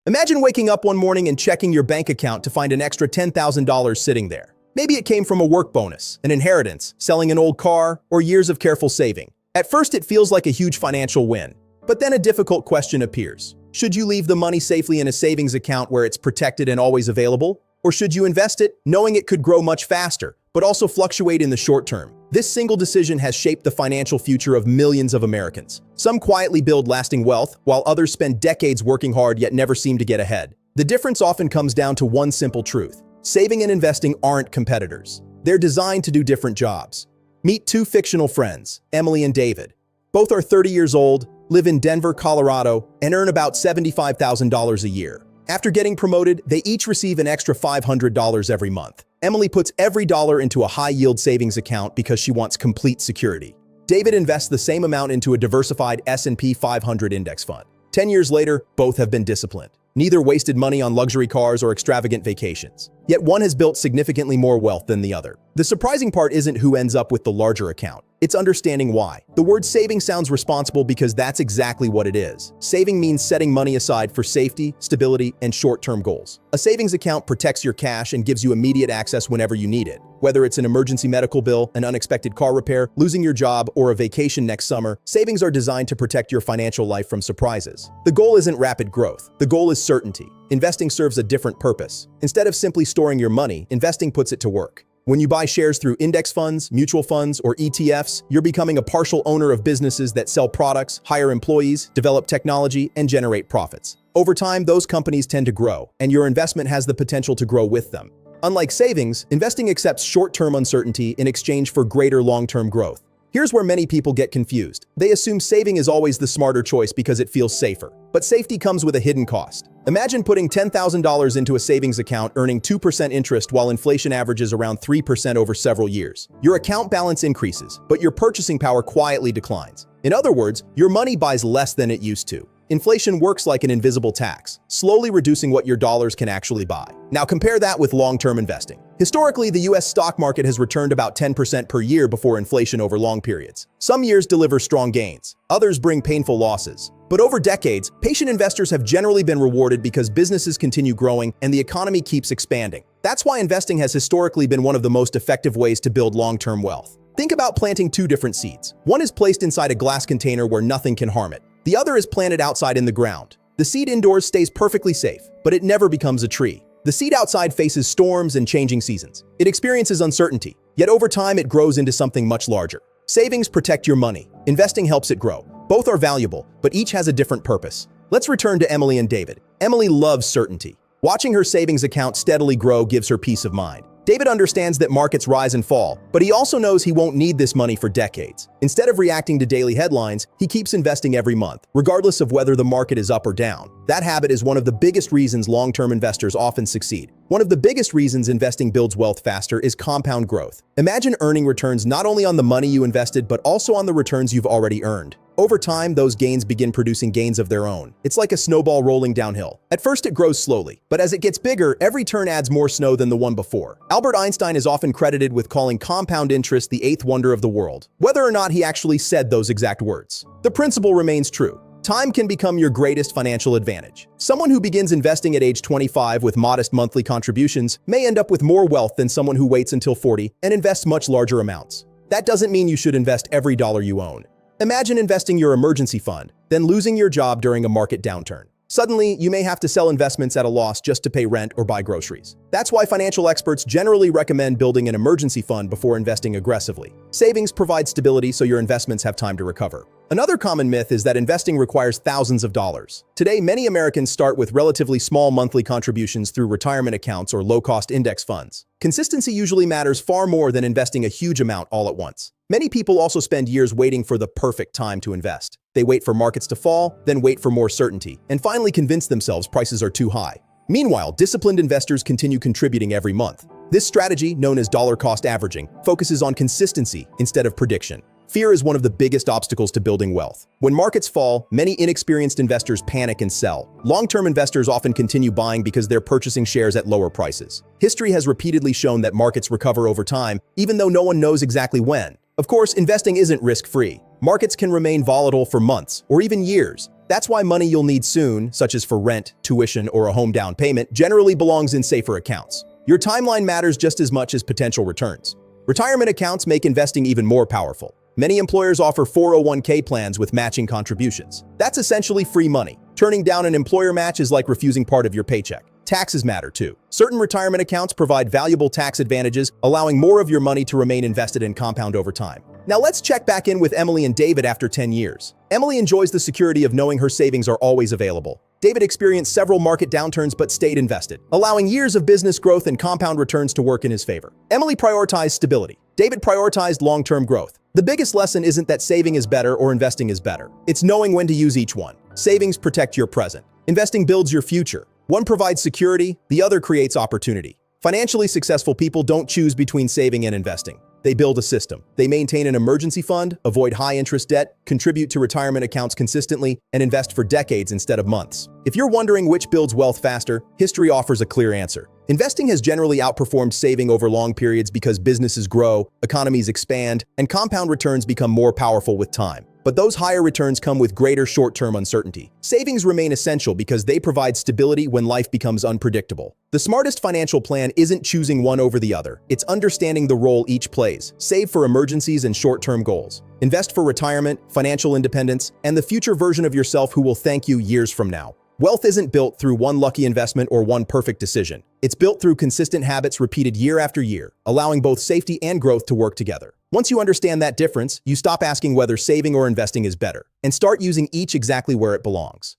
Imagine waking up one morning and checking your bank account to find an extra $10,000 sitting there. Maybe it came from a work bonus, an inheritance, selling an old car, or years of careful saving. At first, it feels like a huge financial win. But then a difficult question appears. Should you leave the money safely in a savings account where it's protected and always available? Or should you invest it, knowing it could grow much faster, but also fluctuate in the short term? This single decision has shaped the financial future of millions of Americans. Some quietly build lasting wealth, while others spend decades working hard yet never seem to get ahead. The difference often comes down to one simple truth. Saving and investing aren't competitors. They're designed to do different jobs. Meet two fictional friends, Emily and David. Both are 30 years old, live in Denver, Colorado, and earn about $75,000 a year. After getting promoted, they each receive an extra $500 every month. Emily puts every dollar into a high-yield savings account because she wants complete security. David invests the same amount into a diversified S&P 500 index fund. 10 years later, both have been disciplined. Neither wasted money on luxury cars or extravagant vacations. Yet one has built significantly more wealth than the other. The surprising part isn't who ends up with the larger account. It's understanding why. The word saving sounds responsible because that's exactly what it is. Saving means setting money aside for safety, stability, and short-term goals. A savings account protects your cash and gives you immediate access whenever you need it. Whether it's an emergency medical bill, an unexpected car repair, losing your job, or a vacation next summer, savings are designed to protect your financial life from surprises. The goal isn't rapid growth. The goal is certainty. Investing serves a different purpose. Instead of simply storing your money, investing puts it to work. When you buy shares through index funds, mutual funds, or ETFs, you're becoming a partial owner of businesses that sell products, hire employees, develop technology, and generate profits. Over time, those companies tend to grow, and your investment has the potential to grow with them. Unlike savings, investing accepts short-term uncertainty in exchange for greater long-term growth. Here's where many people get confused. They assume saving is always the smarter choice because it feels safer. But safety comes with a hidden cost. Imagine putting $10,000 into a savings account earning 2% interest while inflation averages around 3% over several years. Your account balance increases, but your purchasing power quietly declines. In other words, your money buys less than it used to. Inflation works like an invisible tax, slowly reducing what your dollars can actually buy. Now compare that with long-term investing. Historically, the US stock market has returned about 10% per year before inflation over long periods. Some years deliver strong gains, others bring painful losses. But over decades, patient investors have generally been rewarded because businesses continue growing and the economy keeps expanding. That's why investing has historically been one of the most effective ways to build long-term wealth. Think about planting two different seeds. One is placed inside a glass container where nothing can harm it. The other is planted outside in the ground. The seed indoors stays perfectly safe, but it never becomes a tree. The seed outside faces storms and changing seasons. It experiences uncertainty, yet over time it grows into something much larger. Savings protect your money. Investing helps it grow. Both are valuable, but each has a different purpose. Let's return to Emily and David. Emily loves certainty. Watching her savings account steadily grow gives her peace of mind. David understands that markets rise and fall, but he also knows he won't need this money for decades. Instead of reacting to daily headlines, he keeps investing every month, regardless of whether the market is up or down. That habit is one of the biggest reasons long-term investors often succeed. One of the biggest reasons investing builds wealth faster is compound growth. Imagine earning returns not only on the money you invested, but also on the returns you've already earned. Over time, those gains begin producing gains of their own. It's like a snowball rolling downhill. At first, it grows slowly, but as it gets bigger, every turn adds more snow than the one before. Albert Einstein is often credited with calling compound interest the eighth wonder of the world, whether or not he actually said those exact words. The principle remains true. Time can become your greatest financial advantage. Someone who begins investing at age 25 with modest monthly contributions may end up with more wealth than someone who waits until 40 and invests much larger amounts. That doesn't mean you should invest every dollar you own. Imagine investing your emergency fund, then losing your job during a market downturn. Suddenly, you may have to sell investments at a loss just to pay rent or buy groceries. That's why financial experts generally recommend building an emergency fund before investing aggressively. Savings provide stability so your investments have time to recover. Another common myth is that investing requires thousands of dollars. Today, many Americans start with relatively small monthly contributions through retirement accounts or low-cost index funds. Consistency usually matters far more than investing a huge amount all at once. Many people also spend years waiting for the perfect time to invest. They wait for markets to fall, then wait for more certainty, and finally convince themselves prices are too high. Meanwhile, disciplined investors continue contributing every month. This strategy, known as dollar-cost averaging, focuses on consistency instead of prediction. Fear is one of the biggest obstacles to building wealth. When markets fall, many inexperienced investors panic and sell. Long-term investors often continue buying because they're purchasing shares at lower prices. History has repeatedly shown that markets recover over time, even though no one knows exactly when. Of course, investing isn't risk-free. Markets can remain volatile for months or even years. That's why money you'll need soon, such as for rent, tuition, or a home down payment, generally belongs in safer accounts. Your timeline matters just as much as potential returns. Retirement accounts make investing even more powerful. Many employers offer 401k plans with matching contributions. That's essentially free money. Turning down an employer match is like refusing part of your paycheck. Taxes matter too. Certain retirement accounts provide valuable tax advantages, allowing more of your money to remain invested and compound over time. Now let's check back in with Emily and David after 10 years. Emily enjoys the security of knowing her savings are always available. David experienced several market downturns but stayed invested, allowing years of business growth and compound returns to work in his favor. Emily prioritized stability. David prioritized long-term growth. The biggest lesson isn't that saving is better or investing is better. It's knowing when to use each one. Savings protect your present. Investing builds your future. One provides security, the other creates opportunity. Financially successful people don't choose between saving and investing. They build a system. They maintain an emergency fund, avoid high-interest debt, contribute to retirement accounts consistently, and invest for decades instead of months. If you're wondering which builds wealth faster, history offers a clear answer. Investing has generally outperformed saving over long periods because businesses grow, economies expand, and compound returns become more powerful with time. But those higher returns come with greater short-term uncertainty. Savings remain essential because they provide stability when life becomes unpredictable. The smartest financial plan isn't choosing one over the other. It's understanding the role each plays. Save for emergencies and short-term goals. Invest for retirement, financial independence, and the future version of yourself who will thank you years from now. Wealth isn't built through one lucky investment or one perfect decision. It's built through consistent habits repeated year after year, allowing both safety and growth to work together. Once you understand that difference, you stop asking whether saving or investing is better, and start using each exactly where it belongs.